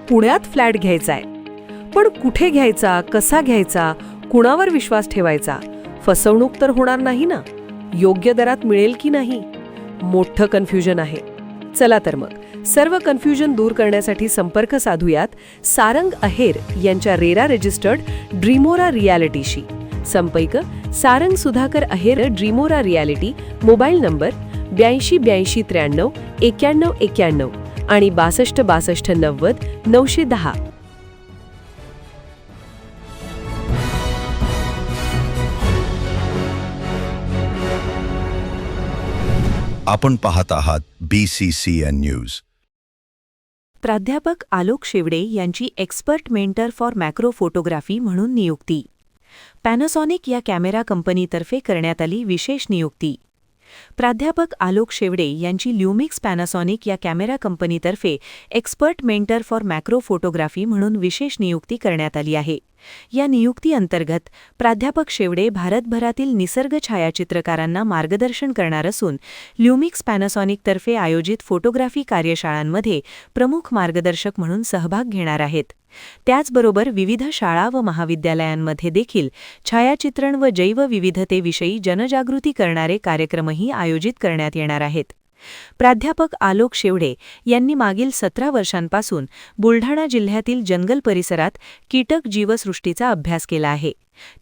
पुण्यात फ्लॅट घ्यायचा आहे. पण कुठे घ्यायचा, कसा घ्यायचा, कुणावर विश्वास ठेवायचा? फसवणूक तर होणार नाही ना? योग्य दरात मिळेल की नाही? मोठं कन्फ्युजन आहे. चला तर मग सर्व कन्फ्युजन दूर करण्यासाठी संपर्क साधूयात सारंग अहेर यांच्या रेरा रजिस्टर्ड ड्रीमोरा रियालिटीशी. संपर्क सारंग सुधाकर अहेर, ड्रीमोरा रियालिटी. मोबाईल नंबर 82 83 91 91 आणि 62 62 90 910. आपण पाहत आहात BCCN न्यूज. प्राध्यापक आलोक शेवडे यांची expert mentor for macro photography म्हणून नियुक्ती. पॅनासॉनिक या कॅमेरा कंपनीतर्फे करण्यात आली विशेष नियुक्ती. प्राध्यापक आलोक शेवडे यांची ल्युमिक्स पॅनासॉनिक या कॅमेरा कंपनीतर्फे expert mentor for macro photography म्हणून विशेष नियुक्ती करण्यात आली आहे. या नियुक्तीअंतर्गत प्राध्यापक शेवडे भारतभरातील निसर्ग छायाचित्रकारांना मार्गदर्शन करणार असून ल्युमिक्स पॅनासॉनिकतर्फे आयोजित फोटोग्राफी कार्यशाळांमध्ये प्रमुख मार्गदर्शक म्हणून सहभाग घेणार आहेत. त्याचबरोबर विविध शाळा व महाविद्यालयांमध्ये देखील छायाचित्रण व जैवविविधतेविषयी जनजागृती करणारे कार्यक्रमही आयोजित करण्यात येणार आहेत. प्राध्यापक आलोक शेवडे यांनी मागील 17 वर्षांपासून बुलढाणा जिल्ह्यातील जंगल परिसरात कीटक जीवसृष्टीचा अभ्यास केला आहे.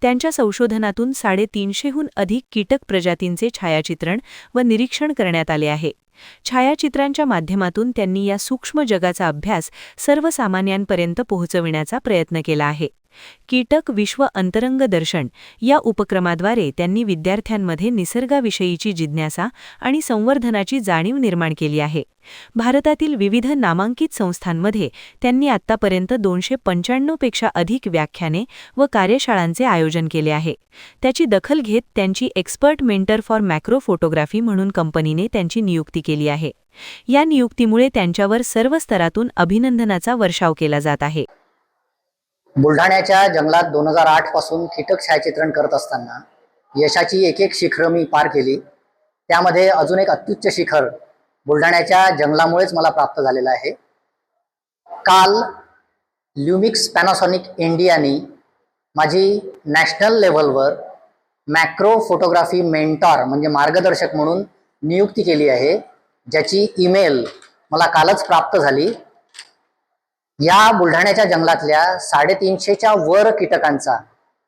त्यांच्या संशोधनातून 350हून अधिक कीटक प्रजातींचे छायाचित्रण व निरीक्षण करण्यात आले आहे. छायाचित्रांच्या माध्यमातून त्यांनी या सूक्ष्म जगाचा अभ्यास सर्वसामान्यांपर्यंत पोहोचविण्याचा प्रयत्न केला आहे. कीटक विश्व अंतरंग दर्शन या उपक्रमाद्वारे त्यांनी विद्यार्थ्यांमध्ये निसर्गाविषयीची जिज्ञासा आणि संवर्धनाची जाणीव निर्माण केली आहे. भारतातील विविध नामांकित संस्थांमध्ये त्यांनी आत्तापर्यंत 295 पेक्षा अधिक व्याख्याने व कार्यशाळांचे आयोजन केले आहे. त्याची दखल घेत त्यांची expert mentor for macro photography म्हणून कंपनीने त्यांची नियुक्ती केली आहे. या नियुक्तीमुळे त्यांच्यावर सर्व स्तरातून अभिनंदनाचा वर्षाव केला जात आहे. बुलढाण्याच्या जंगलात 2008 पासून कीटक छायाचित्रण करत असताना यशाची एक शिखरं मी पार केली. त्यामध्ये अजून एक अत्युच्च शिखर बुलढाण्याच्या जंगलामुळेच मला प्राप्त झालेलं आहे. काल ल्युमिक्स पॅनासॉनिक इंडियानी माझी नॅशनल लेव्हलवर मॅक्रो फोटोग्राफी मेंटॉर म्हणजे मार्गदर्शक म्हणून नियुक्ती केली आहे, ज्याची ईमेल मला कालच प्राप्त झाली. या बुलढाण्याच्या जंगलातल्या 350च्या वर कीटकांचा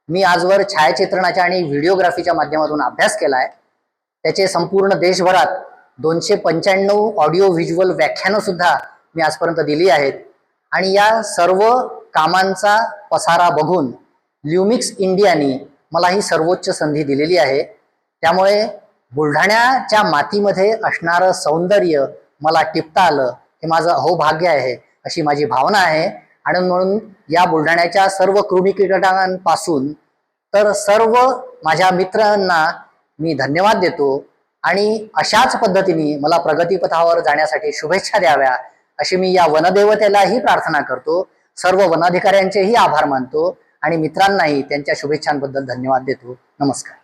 मी आजवर छायाचित्रणाच्या आणि व्हिडिओग्राफीच्या माध्यमातून अभ्यास केलाय. त्याचे संपूर्ण देशभरात 295 ऑडिओ व्हिज्युअल व्याख्यानं सुद्धा मी आजपर्यंत दिली आहेत. आणि या सर्व कामांचा पसारा बघून ल्युमिक्स इंडियानी मला ही सर्वोच्च संधी दिलेली आहे. त्यामुळे बुलढाण्याच्या मातीमध्ये असणारं सौंदर्य मला टिपता आलं हे माझं अहोभाग्य आहे अशी माझी भावना आहे. आणि म्हणून या बुलढाण्याच्या सर्व कृमी कीटकांपासून तर सर्व माझ्या मित्रांना मी धन्यवाद देतो आणि अशाच पद्धतीने मला प्रगतीपथावर जाण्यासाठी शुभेच्छा द्याव्या अशी मी या वनदेवतेलाही प्रार्थना करतो. सर्व वनाधिकाऱ्यांचेही आभार मानतो आणि मित्रांनाही त्यांच्या शुभेच्छांबद्दल धन्यवाद देतो. नमस्कार.